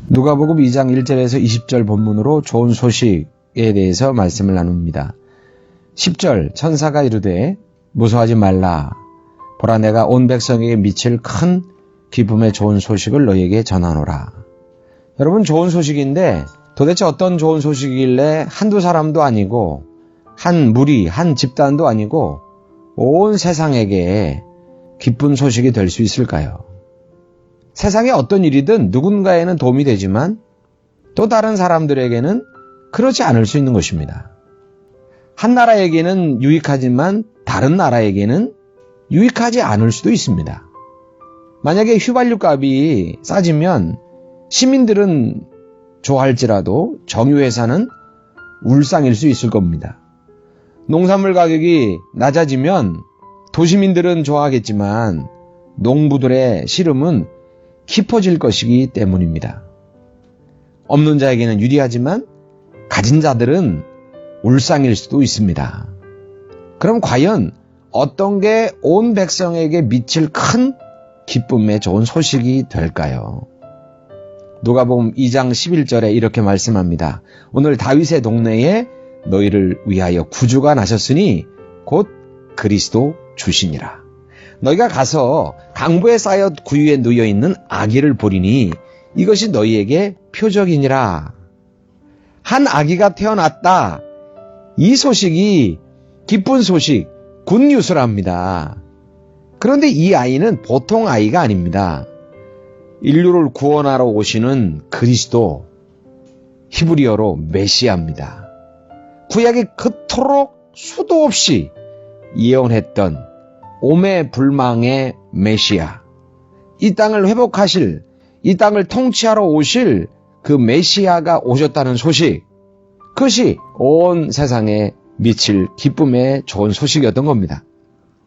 누가복음 2장 1절에서 20절 본문으로 좋은 소식에 대해서 말씀을 나눕니다. 10절 천사가 이르되 무서워하지 말라. 보라 내가 온 백성에게 미칠 큰 기쁨의 좋은 소식을 너희에게 전하노라. 여러분, 좋은 소식인데 도대체 어떤 좋은 소식이길래 한두 사람도 아니고 한 무리, 한 집단도 아니고 온 세상에게 기쁜 소식이 될 수 있을까요? 세상에 어떤 일이든 누군가에는 도움이 되지만 또 다른 사람들에게는 그렇지 않을 수 있는 것입니다. 한 나라에게는 유익하지만 다른 나라에게는 유익하지 않을 수도 있습니다. 만약에 휘발유 값이 싸지면 시민들은 좋아할지라도 정유회사는 울상일 수 있을 겁니다. 농산물 가격이 낮아지면 도시민들은 좋아하겠지만 농부들의 시름은 깊어질 것이기 때문입니다. 없는 자에게는 유리하지만 가진 자들은 울상일 수도 있습니다. 그럼 과연 어떤 게 온 백성에게 미칠 큰 기쁨의 좋은 소식이 될까요? 누가복음 2장 11절에 이렇게 말씀합니다. 오늘 다윗의 동네에 너희를 위하여 구주가 나셨으니 곧 그리스도 주시니라. 너희가 가서 강보에 쌓여 구유에 누워있는 아기를 보리니 이것이 너희에게 표적이니라. 한 아기가 태어났다. 이 소식이 기쁜 소식, 굿뉴스랍니다. 그런데 이 아이는 보통 아이가 아닙니다. 인류를 구원하러 오시는 그리스도, 히브리어로 메시아입니다. 구약이 그토록 수도 없이 예언했던 오매불망의 메시아, 이 땅을 회복하실, 이 땅을 통치하러 오실 그 메시아가 오셨다는 소식, 그것이 온 세상에 미칠 기쁨의 좋은 소식이었던 겁니다.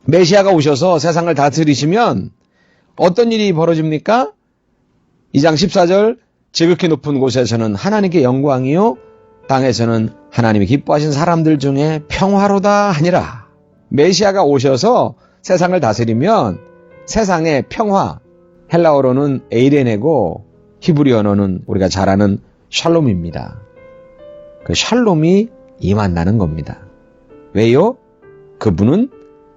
메시아가 오셔서 세상을 다스리시면 어떤 일이 벌어집니까? 2장 14절 지극히 높은 곳에서는 하나님께 영광이요 땅에서는 하나님이 기뻐하신 사람들 중에 평화로다 하니라. 메시아가 오셔서 세상을 다스리면 세상의 평화, 헬라어로는 에이레네고 히브리어로는 우리가 잘 아는 샬롬입니다. 그 샬롬이 임한다는 겁니다. 왜요? 그분은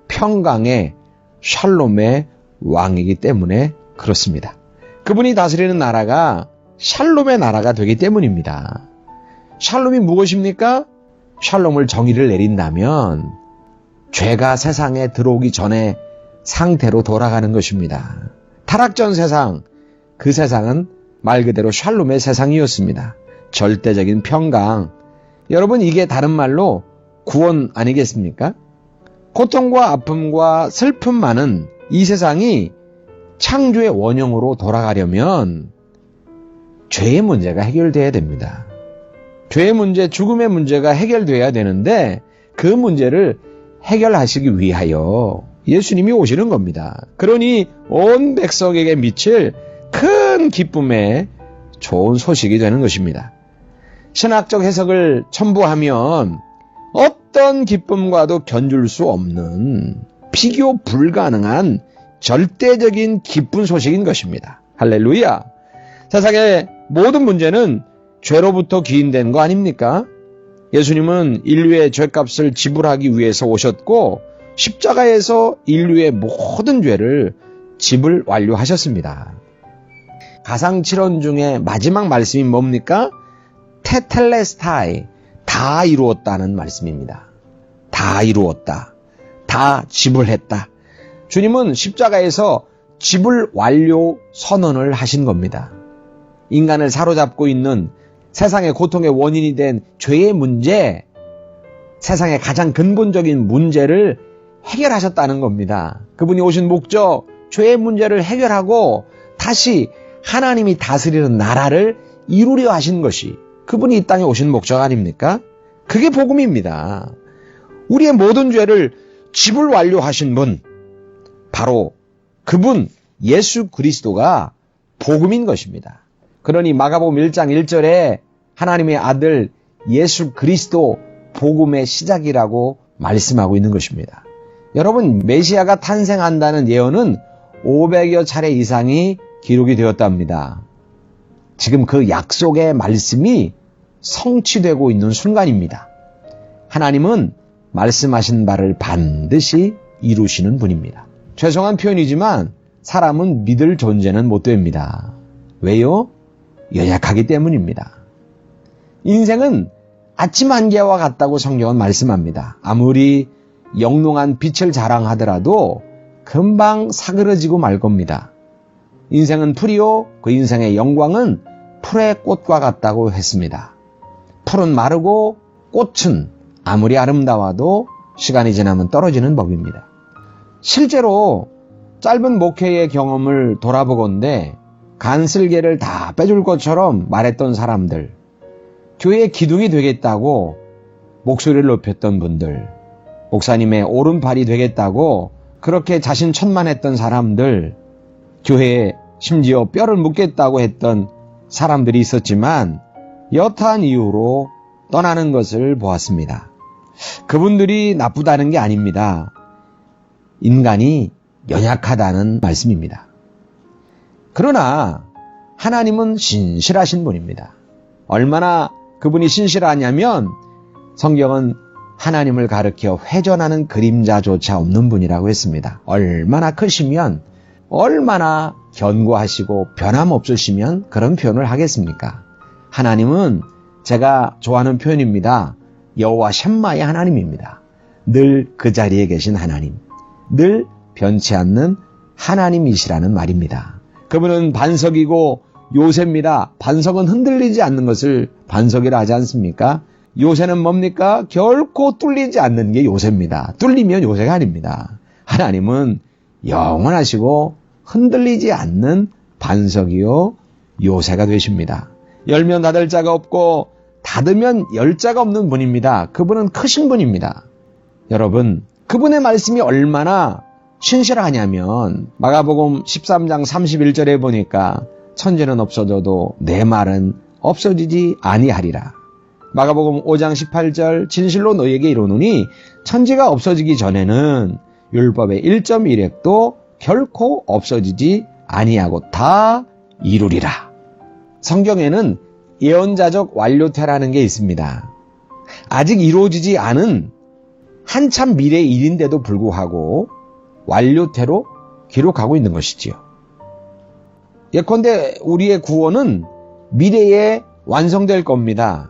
평강의 샬롬의 왕이기 때문에 그렇습니다. 그분이 다스리는 나라가 샬롬의 나라가 되기 때문입니다. 샬롬이 무엇입니까? 샬롬을 정의를 내린다면 죄가 세상에 들어오기 전에 상태로 돌아가는 것입니다. 타락전 세상, 그 세상은 말 그대로 샬롬의 세상이었습니다. 절대적인 평강. 여러분, 이게 다른 말로 구원 아니겠습니까? 고통과 아픔과 슬픔 많은 이 세상이 창조의 원형으로 돌아가려면 죄의 문제가 해결돼야 됩니다. 죄의 문제, 죽음의 문제가 해결돼야 되는데 그 문제를 해결하시기 위하여 예수님이 오시는 겁니다. 그러니 온 백성에게 미칠 큰 기쁨의 좋은 소식이 되는 것입니다. 신학적 해석을 첨부하면 어떤 기쁨과도 견줄 수 없는 비교 불가능한 절대적인 기쁜 소식인 것입니다. 할렐루야! 세상의 모든 문제는 죄로부터 기인된 거 아닙니까? 예수님은 인류의 죄값을 지불하기 위해서 오셨고 십자가에서 인류의 모든 죄를 지불 완료하셨습니다. 가상칠언 중에 마지막 말씀이 뭡니까? 테텔레스타이, 다 이루었다는 말씀입니다. 다 이루었다. 다 지불했다. 주님은 십자가에서 지불 완료 선언을 하신 겁니다. 인간을 사로잡고 있는 세상의 고통의 원인이 된 죄의 문제, 세상의 가장 근본적인 문제를 해결하셨다는 겁니다. 그분이 오신 목적, 죄의 문제를 해결하고 다시 하나님이 다스리는 나라를 이루려 하신 것이 그분이 이 땅에 오신 목적 아닙니까? 그게 복음입니다. 우리의 모든 죄를 지불 완료하신 분, 바로 그분 예수 그리스도가 복음인 것입니다. 그러니 마가복음 1장 1절에 하나님의 아들 예수 그리스도 복음의 시작이라고 말씀하고 있는 것입니다. 여러분, 메시아가 탄생한다는 예언은 500여 차례 이상이 기록이 되었답니다. 지금 그 약속의 말씀이 성취되고 있는 순간입니다. 하나님은 말씀하신 바를 반드시 이루시는 분입니다. 죄송한 표현이지만 사람은 믿을 존재는 못 됩니다. 왜요? 연약하기 때문입니다. 인생은 아침 안개와 같다고 성경은 말씀합니다. 아무리 영롱한 빛을 자랑하더라도 금방 사그러지고 말 겁니다. 인생은 풀이요, 그 인생의 영광은 풀의 꽃과 같다고 했습니다. 풀은 마르고 꽃은 아무리 아름다워도 시간이 지나면 떨어지는 법입니다. 실제로 짧은 목회의 경험을 돌아보건대 간슬개를 다 빼줄 것처럼 말했던 사람들, 교회의 기둥이 되겠다고 목소리를 높였던 분들, 목사님의 오른팔이 되겠다고 그렇게 자신 천만했던 사람들, 교회에 심지어 뼈를 묻겠다고 했던 사람들이 있었지만 여타한 이유로 떠나는 것을 보았습니다. 그분들이 나쁘다는 게 아닙니다. 인간이 연약하다는 말씀입니다. 그러나 하나님은 신실하신 분입니다. 얼마나 그분이 신실하냐면 성경은 하나님을 가리켜 회전하는 그림자조차 없는 분이라고 했습니다. 얼마나 크시면, 얼마나 견고하시고 변함없으시면 그런 표현을 하겠습니까? 하나님은 제가 좋아하는 표현입니다. 여호와 샴마의 하나님입니다. 늘 그 자리에 계신 하나님, 늘 변치 않는 하나님이시라는 말입니다. 그분은 반석이고 요새입니다. 반석은 흔들리지 않는 것을 반석이라 하지 않습니까? 요새는 뭡니까? 결코 뚫리지 않는 게 요새입니다. 뚫리면 요새가 아닙니다. 하나님은 영원하시고 흔들리지 않는 반석이요 요새가 되십니다. 열면 닫을 자가 없고 닫으면 열 자가 없는 분입니다. 그분은 크신 분입니다. 여러분, 그분의 말씀이 얼마나 신실하냐면 마가복음 13장 31절에 보니까 천지는 없어져도 내 말은 없어지지 아니하리라. 마가복음 5장 18절 진실로 너희에게 이르노니 천지가 없어지기 전에는 율법의 1.1획도 결코 없어지지 아니하고 다 이루리라. 성경에는 예언자적 완료태라는 게 있습니다. 아직 이루어지지 않은 한참 미래의 일인데도 불구하고 완료태로 기록하고 있는 것이지요. 예컨대 우리의 구원은 미래에 완성될 겁니다.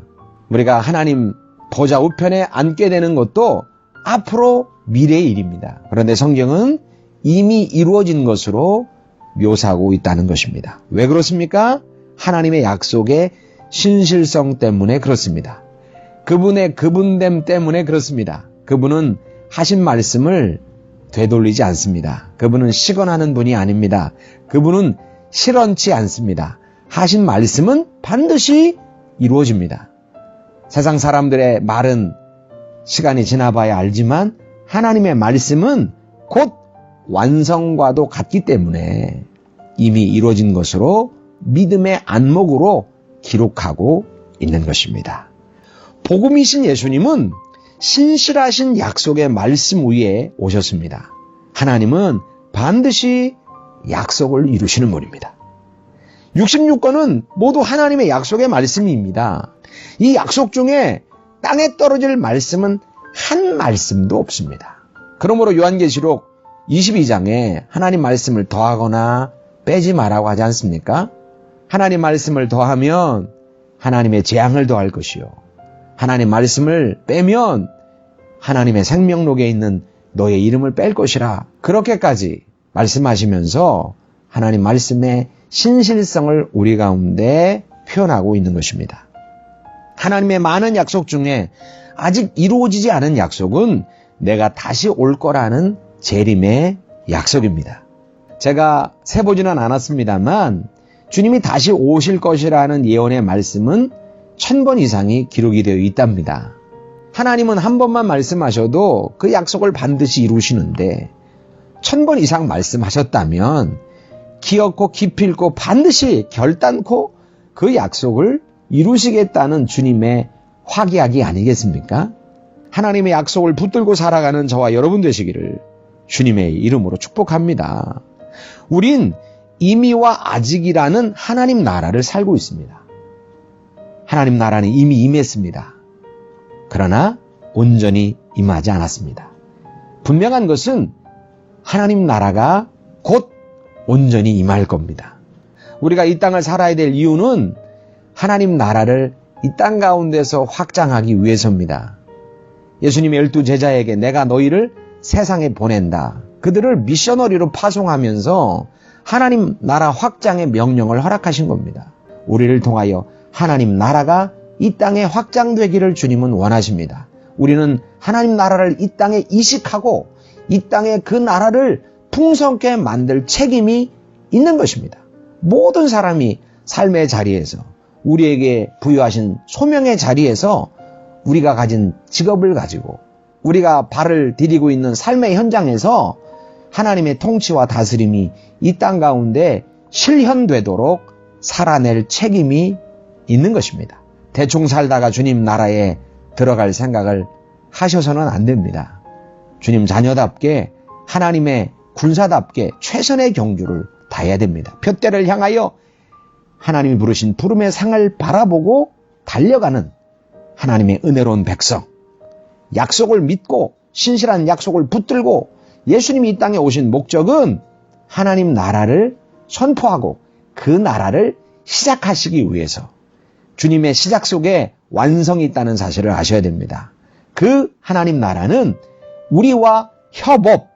우리가 하나님 보좌 우편에 앉게 되는 것도 앞으로 미래의 일입니다. 그런데 성경은 이미 이루어진 것으로 묘사하고 있다는 것입니다. 왜 그렇습니까? 하나님의 약속의 신실성 때문에 그렇습니다. 그분의 그분됨 때문에 그렇습니다. 그분은 하신 말씀을 되돌리지 않습니다. 그분은 시건하는 분이 아닙니다. 그분은 실언치 않습니다. 하신 말씀은 반드시 이루어집니다. 세상 사람들의 말은 시간이 지나봐야 알지만 하나님의 말씀은 곧 완성과도 같기 때문에 이미 이루어진 것으로 믿음의 안목으로 기록하고 있는 것입니다. 복음이신 예수님은 신실하신 약속의 말씀 위에 오셨습니다. 하나님은 반드시 약속을 이루시는 분입니다. 66권은 모두 하나님의 약속의 말씀입니다. 이 약속 중에 땅에 떨어질 말씀은 한 말씀도 없습니다. 그러므로 요한계시록 22장에 하나님 말씀을 더하거나 빼지 말라고 하지 않습니까? 하나님 말씀을 더하면 하나님의 재앙을 더할 것이요. 하나님 말씀을 빼면 하나님의 생명록에 있는 너의 이름을 뺄 것이라. 그렇게까지 말씀하시면서 하나님 말씀의 신실성을 우리 가운데 표현하고 있는 것입니다. 하나님의 많은 약속 중에 아직 이루어지지 않은 약속은 내가 다시 올 거라는 재림의 약속입니다. 제가 세보지는 않았습니다만 주님이 다시 오실 것이라는 예언의 말씀은 1000번 이상이 기록이 되어 있답니다. 하나님은 한 번만 말씀하셔도 그 약속을 반드시 이루시는데 1000번 이상 말씀하셨다면 기어코 기필코 반드시 결단코 그 약속을 이루시겠다는 주님의 확약이 아니겠습니까? 하나님의 약속을 붙들고 살아가는 저와 여러분 되시기를 주님의 이름으로 축복합니다. 우린 이미와 아직이라는 하나님 나라를 살고 있습니다. 하나님 나라는 이미 임했습니다. 그러나 온전히 임하지 않았습니다. 분명한 것은 하나님 나라가 곧 온전히 임할 겁니다. 우리가 이 땅을 살아야 될 이유는 하나님 나라를 이 땅 가운데서 확장하기 위해서입니다. 예수님의 12 제자에게 내가 너희를 세상에 보낸다. 그들을 미셔너리로 파송하면서 하나님 나라 확장의 명령을 허락하신 겁니다. 우리를 통하여 하나님 나라가 이 땅에 확장되기를 주님은 원하십니다. 우리는 하나님 나라를 이 땅에 이식하고 이 땅에 그 나라를 풍성케 만들 책임이 있는 것입니다. 모든 사람이 삶의 자리에서 우리에게 부여하신 소명의 자리에서 우리가 가진 직업을 가지고 우리가 발을 디디고 있는 삶의 현장에서 하나님의 통치와 다스림이 이 땅 가운데 실현되도록 살아낼 책임이 있는 것입니다. 대충 살다가 주님 나라에 들어갈 생각을 하셔서는 안 됩니다. 주님 자녀답게 하나님의 군사답게 최선의 경주를 다해야 됩니다. 표대를 향하여 하나님이 부르신 부름의 상을 바라보고 달려가는 하나님의 은혜로운 백성, 약속을 믿고 신실한 약속을 붙들고 예수님이 이 땅에 오신 목적은 하나님 나라를 선포하고 그 나라를 시작하시기 위해서 주님의 시작 속에 완성이 있다는 사실을 아셔야 됩니다. 그 하나님 나라는 우리와 협업,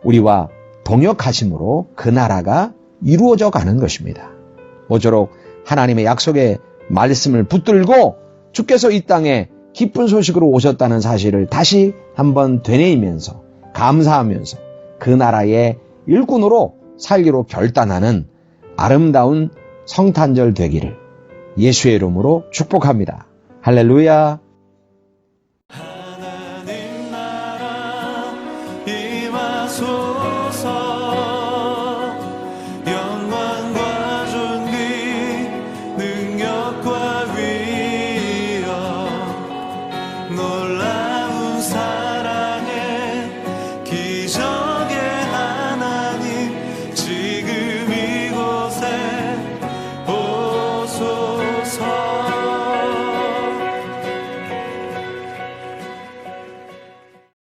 우리와 동역하심으로 그 나라가 이루어져 가는 것입니다. 모쪼록 하나님의 약속의 말씀을 붙들고 주께서 이 땅에 기쁜 소식으로 오셨다는 사실을 다시 한번 되뇌이면서 감사하면서 그 나라의 일꾼으로 살기로 결단하는 아름다운 성탄절 되기를 예수의 이름으로 축복합니다. 할렐루야.